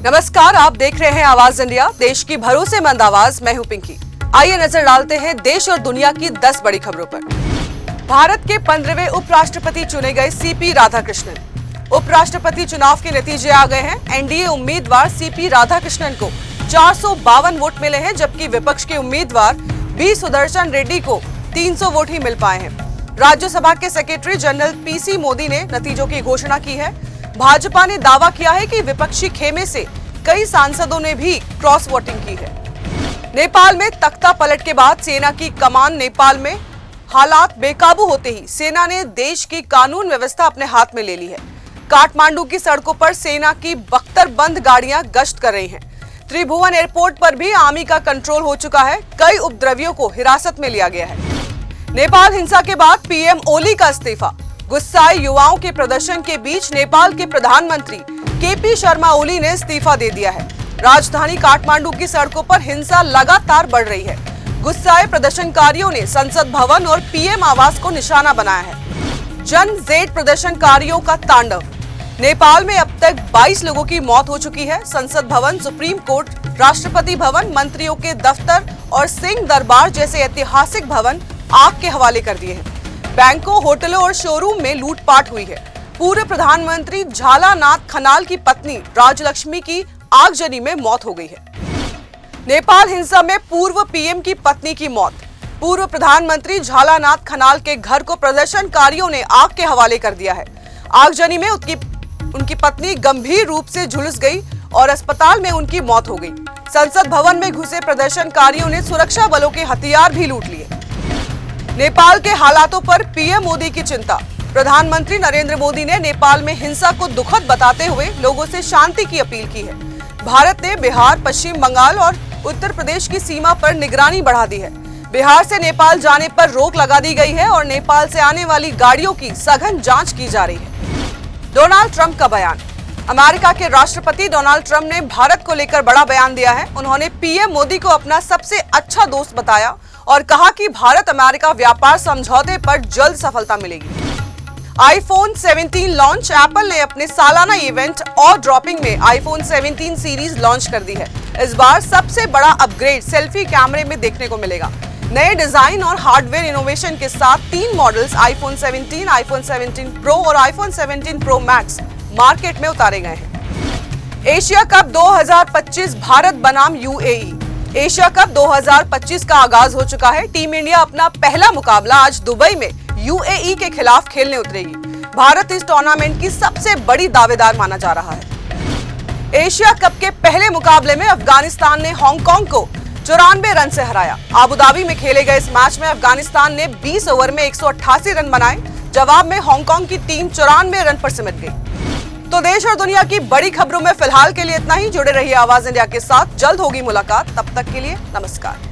नमस्कार, आप देख रहे हैं आवाज इंडिया, देश की भरोसेमंद आवाज। मैं हूं पिंकी। आइए नजर डालते हैं देश और दुनिया की 10 बड़ी खबरों पर। भारत के 15वें उपराष्ट्रपति चुने गए सीपी राधाकृष्णन। उपराष्ट्रपति चुनाव के नतीजे आ गए हैं। एनडीए उम्मीदवार सीपी राधाकृष्णन को 452 वोट मिले हैं, जबकि विपक्ष के उम्मीदवार बी सुदर्शन रेड्डी को 300 वोट ही मिल पाए हैं। राज्यसभा के सेक्रेटरी जनरल पीसी मोदी ने नतीजों की घोषणा की है। भाजपा ने दावा किया है कि विपक्षी खेमे से कई सांसदों ने भी क्रॉस वोटिंग की है। नेपाल में तख्ता पलट के बाद सेना की कमान नेपाल में हालात बेकाबू होते ही सेना ने देश की कानून व्यवस्था अपने हाथ में ले ली है। काठमांडू की सड़कों पर सेना की बख्तरबंद गाड़ियां गश्त कर रही हैं। त्रिभुवन एयरपोर्ट पर भी आर्मी का कंट्रोल हो चुका है। कई उपद्रवियों को हिरासत में लिया गया है। नेपाल हिंसा के बाद पीएम ओली का इस्तीफा। गुस्साए युवाओं के प्रदर्शन के बीच नेपाल के प्रधानमंत्री केपी शर्मा ओली ने इस्तीफा दे दिया है। राजधानी काठमांडू की सड़कों पर हिंसा लगातार बढ़ रही है। गुस्साए प्रदर्शनकारियों ने संसद भवन और पीएम आवास को निशाना बनाया है। जन जेड प्रदर्शनकारियों का तांडव। नेपाल में अब तक 22 लोगों की मौत हो चुकी है। संसद भवन, सुप्रीम कोर्ट, राष्ट्रपति भवन, मंत्रियों के दफ्तर और सिंह दरबार जैसे ऐतिहासिक भवन आग के हवाले कर दिए हैं। बैंकों, होटलों और शोरूम में लूटपाट हुई है। पूर्व प्रधानमंत्री झालानाथ खनाल की पत्नी राजलक्ष्मी की आगजनी में मौत हो गई है। नेपाल हिंसा में पूर्व पीएम की पत्नी की मौत। पूर्व प्रधानमंत्री झालानाथ खनाल के घर को प्रदर्शनकारियों ने आग के हवाले कर दिया है। आगजनी में उनकी पत्नी गंभीर रूप से झुलस गई और अस्पताल में उनकी मौत हो गई। संसद भवन में घुसे प्रदर्शनकारियों ने सुरक्षा बलों के हथियार भी लूट लिए। नेपाल के हालातों पर पीएम मोदी की चिंता। प्रधानमंत्री नरेंद्र मोदी ने नेपाल में हिंसा को दुखद बताते हुए लोगों से शांति की अपील की है। भारत ने बिहार, पश्चिम बंगाल और उत्तर प्रदेश की सीमा पर निगरानी बढ़ा दी है। बिहार से नेपाल जाने पर रोक लगा दी गई है और नेपाल से आने वाली गाड़ियों की सघन जांच की जा रही है। डोनाल्ड ट्रंप का बयान। अमेरिका के राष्ट्रपति डोनाल्ड ट्रंप ने भारत को लेकर बड़ा बयान दिया है। उन्होंने पीएम मोदी को अपना सबसे अच्छा दोस्त बताया और कहा कि भारत अमेरिका व्यापार समझौते पर जल्द सफलता मिलेगी। IPhone 17 launch. एप्पल ने अपने सालाना इवेंट और ड्रॉपिंग में आईफोन 17 सीरीज लॉन्च कर दी है। इस बार सबसे बड़ा अपग्रेड सेल्फी कैमरे में देखने को मिलेगा। नए डिजाइन और हार्डवेयर इनोवेशन के साथ 3 मॉडल्स आईफोन 17, आईफोन 17 प्रो और आईफोन 17 प्रो मैक्स मार्केट में उतारे गए हैं। एशिया कप 2025 भारत बनाम यूएई। एशिया कप 2025 का आगाज हो चुका है। टीम इंडिया अपना पहला मुकाबला आज दुबई में यूएई के खिलाफ खेलने उतरेगी। भारत इस टूर्नामेंट की सबसे बड़ी दावेदार माना जा रहा है। एशिया कप के पहले मुकाबले में अफगानिस्तान ने हांगकांग को 94 रन से हराया। आबुधाबी में खेले गए इस मैच में अफगानिस्तान ने 20 ओवर में 188 रन बनाए। जवाब में हांगकांग की टीम 94 रन पर सिमट गई। तो देश और दुनिया की बड़ी खबरों में फिलहाल के लिए इतना ही। जुड़े रहिए आवाज इंडिया के साथ, जल्द होगी मुलाकात। तब तक के लिए नमस्कार।